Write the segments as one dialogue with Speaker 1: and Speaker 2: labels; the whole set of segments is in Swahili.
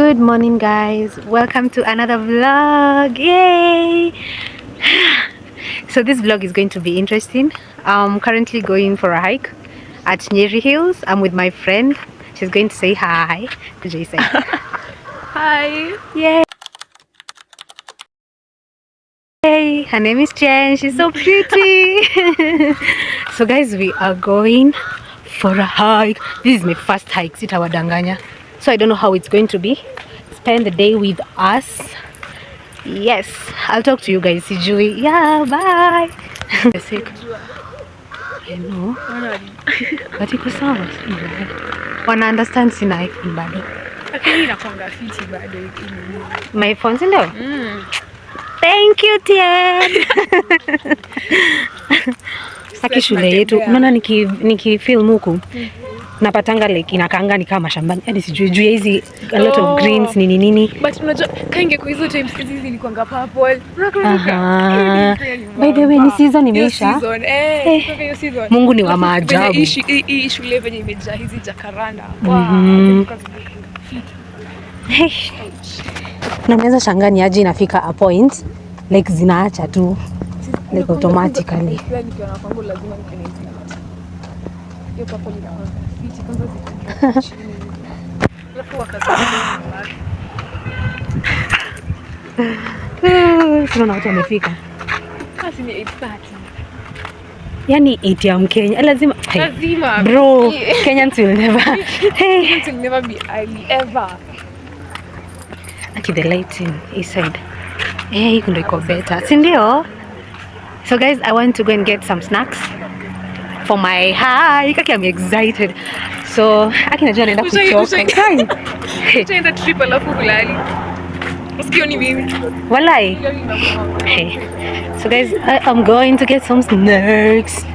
Speaker 1: Good morning, guys. Welcome to another vlog. Yay! So this vlog is going to be interesting. I'm currently going for a hike at Nyeri Hills. I'm with my friend. She's going to say hi to Jason.
Speaker 2: Hi.
Speaker 1: Yay! Her name is Chen. She's so pretty. So guys, we are going for a hike. This is my first hike. Sitawadanganya. So I don't know how it's going to be. Spend the day with us. Yes, I'll talk to you guys. Sijui. Yeah, bye. Sick. I know. But iko sawa. Wana understand sina iPhone bado.
Speaker 2: Lakini inakuanga fiti bado hiki.
Speaker 1: My phone si ndio? Thank you, Tien. Saki shule yetu. Unaona nikifilm huku. Napatanga like inakaanga ni kama shambani. Hadi sijui juu hizi a lot of greens nini.
Speaker 2: But unajua kange kwa hizo times hizi zilikuanga purple.
Speaker 1: By the way, ni season imeisha.
Speaker 2: Hiyo season.
Speaker 1: Mungu ni wa maajabu.
Speaker 2: Hii shule venye imejaa hizi jacaranda.
Speaker 1: Na unaweza shangaa ni aje inafika a point like zinaacha tu like automatically. Sio na watu wamefika.
Speaker 2: Kasi ni 8:30.
Speaker 1: Yani 8 ya Mkenya lazima. Bro, Kenyans will never.
Speaker 2: Kenyans will never be early ever.
Speaker 1: Aki the lighting inside. Hii ndio iko better. Si ndio? So guys, I want to go and get some snacks for my hike. Aki I'm excited. So, aki najua naenda kuchoka.
Speaker 2: Tutaenda trip alafu kulali. Usikio ni mimi.
Speaker 1: Walai. Hey. So guys, I'm going to get some snacks.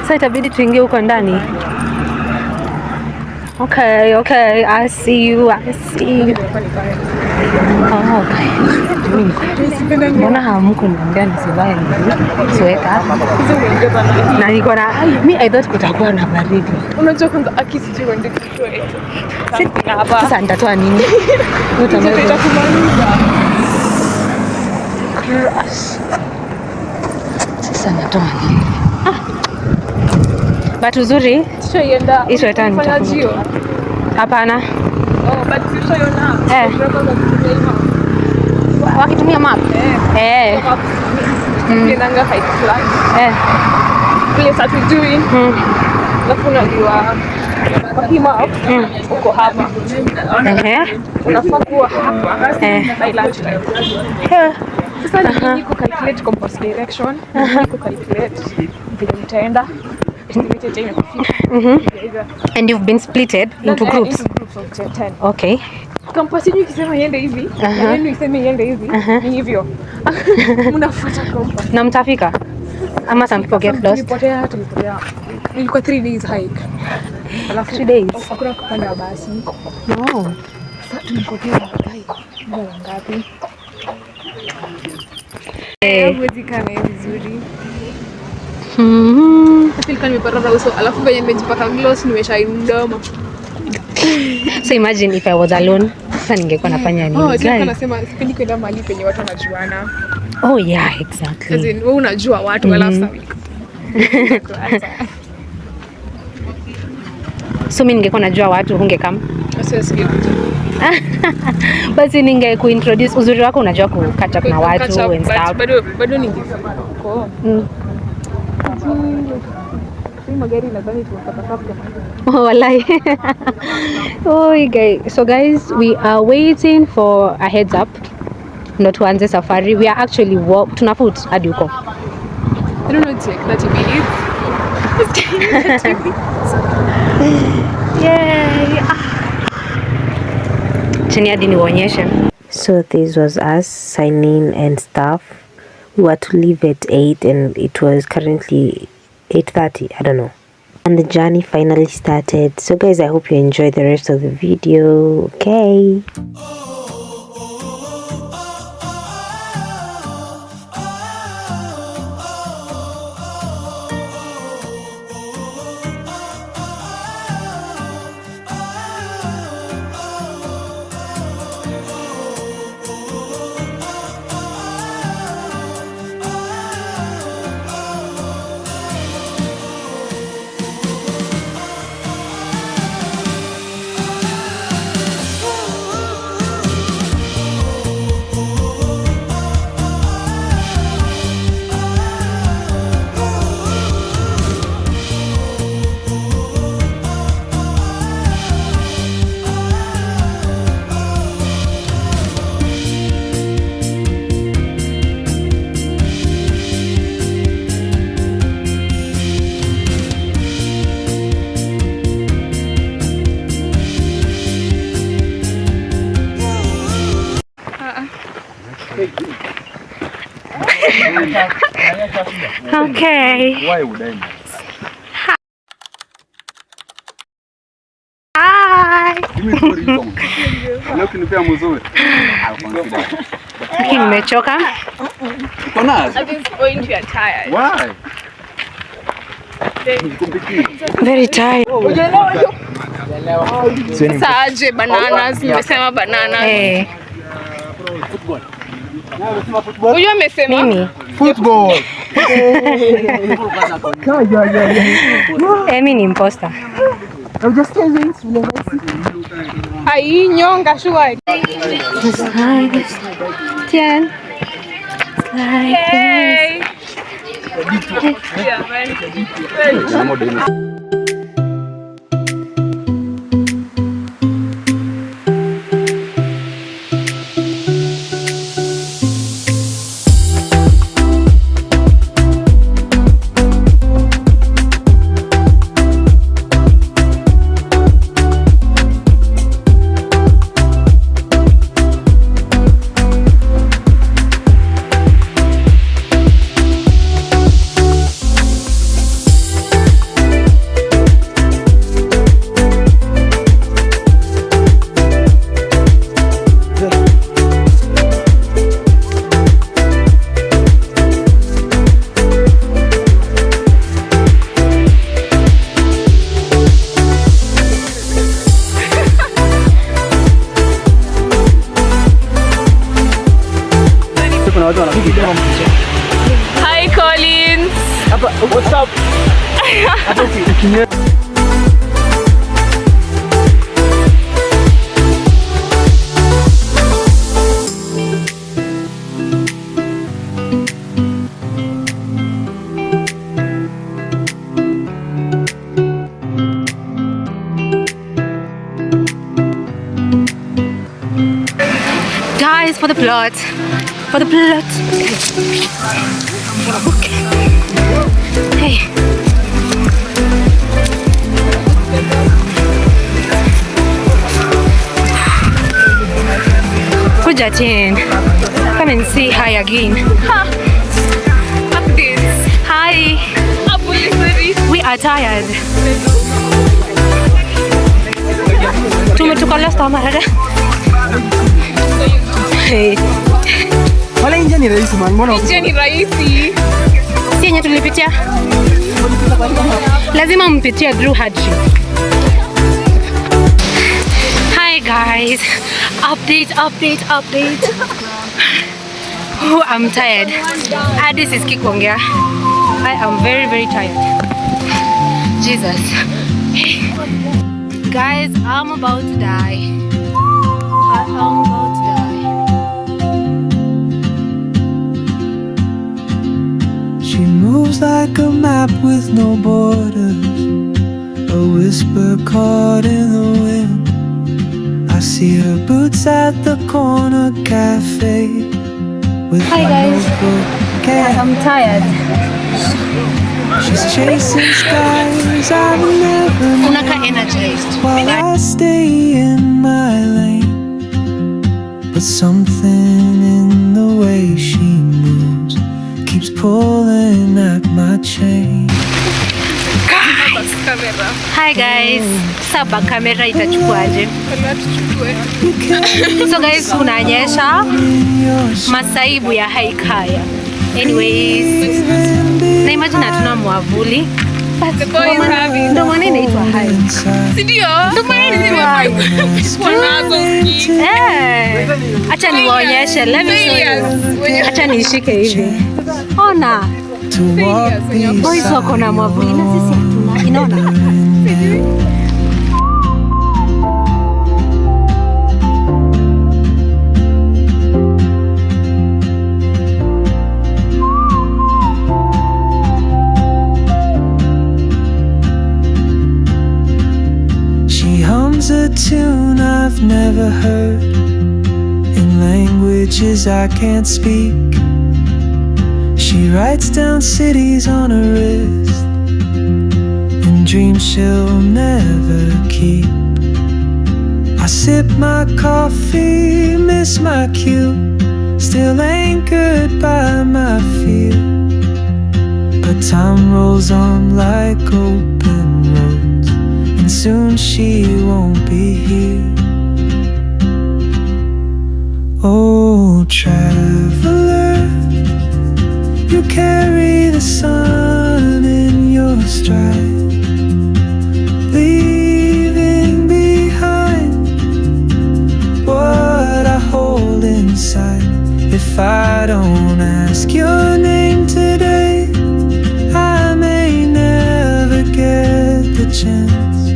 Speaker 1: Sasa itabidi tuingie huko ndani. Okay, I see you. Oh, okay. Mbona hamko niambia nisivae sweta? Na niko na I thought kutakuwa na baridi.
Speaker 2: Unajua kwanza akisije uende kutoe.
Speaker 1: Sasa nitatoa nini?
Speaker 2: Utakumaliza.
Speaker 1: Crush. Sasa nitatoa nini? But uzuri
Speaker 2: tushaenda.
Speaker 1: Hii sweta nitafunga. Hapana.
Speaker 2: But tushaona.
Speaker 1: Wakitumia map?
Speaker 2: Nanga hike plan. Place hatujui. Alafu unajua kwa hii map uko hapa. Unafaa kuwa hapa by lunch time. Sasa niko calculate compass direction. Niko calculate vile nitaenda. Estimated time kufika.
Speaker 1: And you've been splitted into groups?
Speaker 2: Into groups of 10.
Speaker 1: Okay.
Speaker 2: Campus yenu ikisema iende hivi, na yenu iseme iende hivi, ni hivyo. Mnafuata compass.
Speaker 1: Na mtafika? Ama some people get lost?
Speaker 2: Tulipotea. Ilikuwa 3 days hike. Alafu
Speaker 1: 3 days.
Speaker 2: Hakuna kupanda basi.
Speaker 1: No.
Speaker 2: Sasa tulipotea hike. Ndio ngapi? Huwezi kaa naye vizuri. Nilikuwa nimepaka uso, alafu venye nimejipaka gloss nimeshine mdomo.
Speaker 1: So imagine if I was alone, sasa ningekuwa nafanya nini?
Speaker 2: Nilikuwa nasema sipendi kwenda mahali penye watu wanajuana.
Speaker 1: Oh yeah, exactly.
Speaker 2: As in, wewe unajua watu wala sawi.
Speaker 1: So mimi ningekuwa najua watu hungekam.
Speaker 2: Sasa singekuja.
Speaker 1: Basi ningekuintroduce uzuri wako, unajua catch up na watu and stuff.
Speaker 2: Bado ningefanya huko. Magari nadhani tunapata kabla.
Speaker 1: Walai. So guys, we are waiting for a heads up. Ndo tuanze safari. We are actually tunafoot hadi huko.
Speaker 2: I don't know, it's like 30 minutes.
Speaker 1: Yay! Chini hadi niwaonyeshe. So this was us signing and stuff. We were to leave at 8 and it was currently 8:30, I don't know. And the journey finally started. So guys, I hope you enjoy the rest of the video. Okay. Okay.
Speaker 3: Why would I?
Speaker 1: Hi.
Speaker 3: Ukinipea mzuri.
Speaker 1: Lakini nimechoka.
Speaker 3: Uko nazo?
Speaker 2: At this point you are tired.
Speaker 3: Why?
Speaker 1: Very tired.
Speaker 2: Sasa aje bananas, nimesema bananas.
Speaker 1: Eh,
Speaker 2: Huyu amesema
Speaker 1: mimi.
Speaker 3: Football.
Speaker 1: Mimi ni imposter.
Speaker 2: hai nyonga shwari.
Speaker 1: Tian.
Speaker 2: Hey. Yeah, man. Hi Collins.
Speaker 3: What's up?
Speaker 1: Guys, for the plot. For the plot. Okay. Hey. Kuja Jen. Come and say hi again.
Speaker 2: Updates.
Speaker 1: Hi. We are tired. Tumetoka last time haraka. Hey.
Speaker 3: Wala nje ni rahisi man. Mbona
Speaker 2: Nje ni rahisi.
Speaker 1: Si yenye tulipitia. Lazima mpitia through hardship. Hi guys. Update. Oh, I'm tired. This is Kikuongea. I am very tired. Jesus. Guys, I'm about to die. I am about to die.
Speaker 4: She moves like a map with no borders, a whisper caught in the wind. I see her boots at the corner cafe with
Speaker 1: Hi,
Speaker 4: a
Speaker 1: guys.
Speaker 4: notebook.
Speaker 1: I'm tired.
Speaker 4: She's chasing skies I've never known,
Speaker 1: Unaka energized.
Speaker 4: while I stay in my lane. But something in the way she moves keeps pulling at my chain.
Speaker 2: Kamera.
Speaker 1: Hi guys. Saba kamera itachukuaje?
Speaker 2: Kamera tuchukue.
Speaker 4: You carry
Speaker 1: So guys, kunanyesha
Speaker 4: in your
Speaker 1: masaibu ya haikaya. Anyways, na imagine hatuna mwavuli.
Speaker 2: The boy is having.
Speaker 1: Ndio maana inaitwa hai.
Speaker 4: inside.
Speaker 2: Si ndio? Ndio maana nimekuwa nazo ski.
Speaker 1: Acha niwaonyeshe. Let me show you.
Speaker 2: Failures.
Speaker 1: Acha nishike hivi. Ona.
Speaker 4: To walk
Speaker 1: Boys wako na mwavuli na sisi hatuna. Inaona?
Speaker 4: She hums a tune I've never heard in languages I can't speak. She writes down cities on her wrist and dreams she'll never keep. I sip my coffee, miss my cue, still anchored by my fear. But time rolls on like open roads, and soon she won't be here. Oh, traveler, you carry the sun in your stride, leaving behind what I hold inside. If I don't ask your name today, I may never get the chance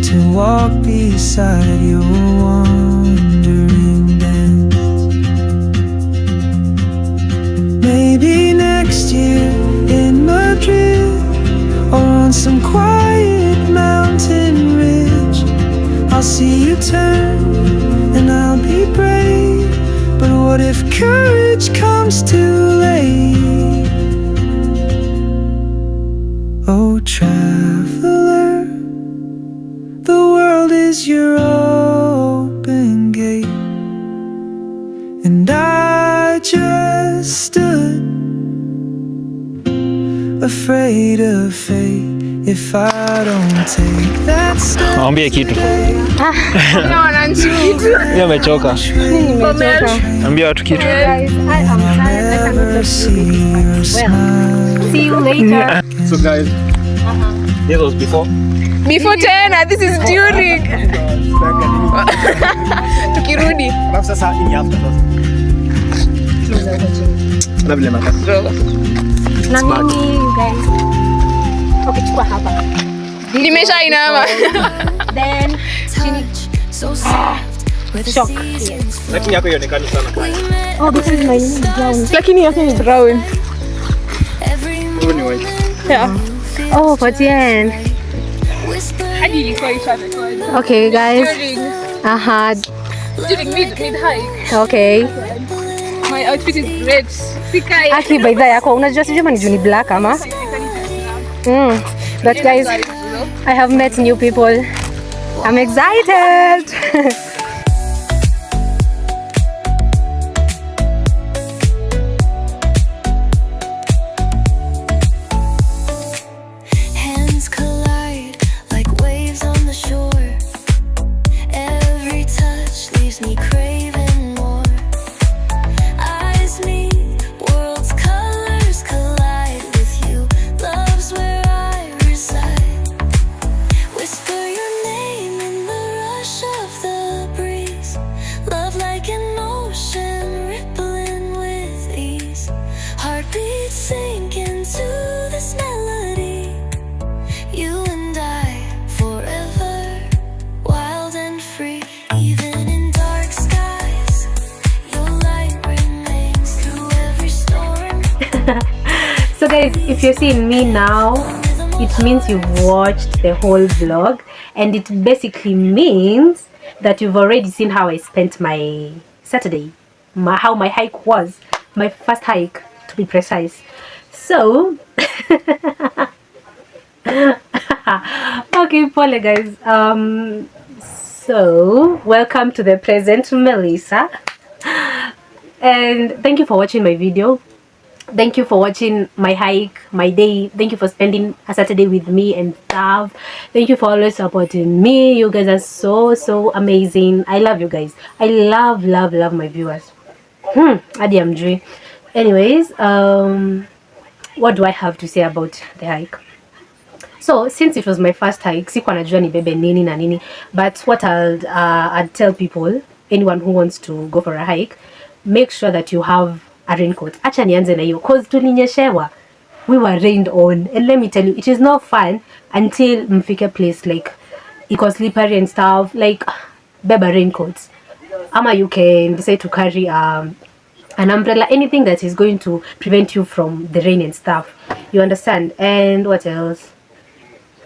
Speaker 4: to walk beside your wandering dance. Maybe next year in Madrid, or on some quiet mountain ridge, I'll see you turn and I'll be brave. But what if courage comes too late? Oh, traveler, the world is your open gate, and I just stood afraid of fate. If I don't take that step,
Speaker 3: Mwambie kitu. Yeye amechoka. Mwambie watu kitu.
Speaker 1: Guys, I am tired. I cannot just do this. Well, see you later.
Speaker 3: So guys, this was before.
Speaker 2: Before tena, this is during. Tukirudi.
Speaker 3: Alafu sasa ni after sasa. Na vile makasi.
Speaker 1: Na mimi guys. Okay, chukua hapa.
Speaker 2: Nimesha inama.
Speaker 1: Then chini. Shock.
Speaker 3: Lakini yako ionekani sana.
Speaker 1: Oh, this is my brown.
Speaker 2: Lakini yake ni brown.
Speaker 3: Huyu ni white.
Speaker 2: Yeah.
Speaker 1: Oh, but yeah.
Speaker 2: Hadi ilikuwa ishara.
Speaker 1: Okay, guys.
Speaker 2: During mid hike.
Speaker 1: Okay.
Speaker 2: My outfit is red. Sikai.
Speaker 1: Aki baidha yako unajua sijui ni juni black ama? But guys, I have met new people. I'm excited.
Speaker 5: Hands collide like waves on the shore. Every touch leaves me craving more. Eyes meet, worlds' colors collide with you. Love's where I reside. Whisper your name in the rush of the breeze. Love like an ocean rippling with ease. Heartbeats sink into this melody. You and I forever, wild and free. Even in dark skies, your light remains through every storm.
Speaker 1: So guys, if you're seeing me now, it means you've watched the whole vlog, and it basically means that you've already seen how I spent my Saturday, how my hike was, my first hike to be precise. So okay, pole guys. So welcome to the present Melissa, and thank you for watching my video. Thank you for watching my hike, my day. Thank you for spending a Saturday with me and stuff. Thank you for always supporting me. You guys are so amazing. I love you guys. I love my viewers. Adi amjui. Anyways, what do I have to say about the hike? So since it was my first hike, sikuwa najua nibebe nini na nini, but what I'd tell people, anyone who wants to go for a hike, make sure that you have a raincoat. Acha nianze na hiyo cause tulinyeshewa. We were rained on, and let me tell you, it is not fun until mfike place like iko slippery and stuff. Like beba raincoats, ama you can decide to carry an umbrella, anything that is going to prevent you from the rain and stuff, you understand. And what else?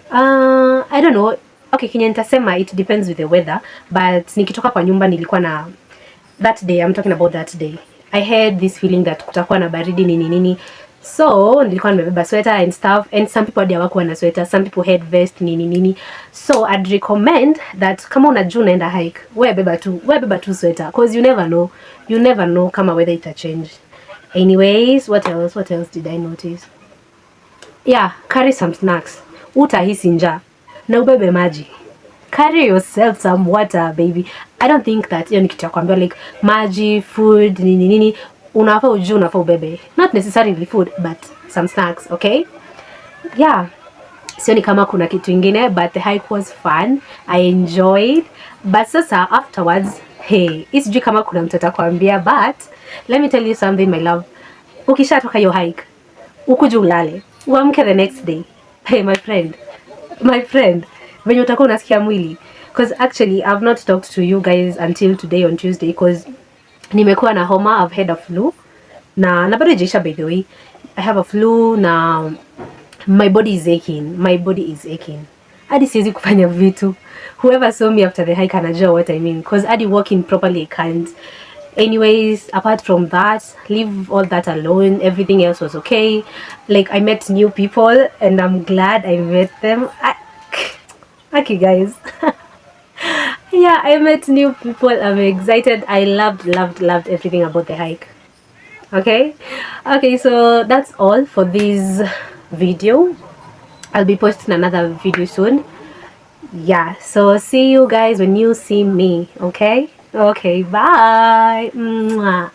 Speaker 1: I don't know. Okay, kenye nitasema, it depends with the weather, but nikitoka kwa nyumba nilikuwa na that day, I'm talking about that day, I had this feeling that kutakuwa na baridi nini nini, So nilikuwa nimebeba sweater and stuff, and some people hawakuwa na sweater, some people had vest nini. So I'd recommend that kama unajua unaenda hike, wewe beba tu sweater, cause you never know kama weather ita change. Anyways, what else did I notice? Yeah, carry some snacks. Utahisi njaa na ubebe maji. Carry yourself some water, baby. I don't think that hiyo ni kitu ya kuambia like maji, food, nini unafaa ubebe. Not necessarily food, but some snacks, okay? Yeah. Sioni kama kuna kitu ingine, but the hike was fun. I enjoyed. But sasa afterwards, hey, isijui kama kuna mtu atakwambia, but let me tell you something, my love. Ukishatoka hiyo hike, ukuje ulale, uamke the next day. Hey, my friend, venye utakuwa unasikia mwili. Because actually, I've not talked to you guys until today on Tuesday, because nimekuwa na homa, I've had a flu. Na bado haijaisha, by the way. I have a flu na my body is aching. Hadi siwezi kufanya vitu. Whoever saw me after the hike anajua what I mean, because hadi walking properly I can't. Anyways, apart from that, leave all that alone. Everything else was okay. Like, I met new people and I'm glad I met them. Okay, guys. Yeah, I met new people. I'm excited. I loved everything about the hike. Okay, so that's all for this video. I'll be posting another video soon. Yeah, so see you guys when you see me. Okay, bye. Mwah.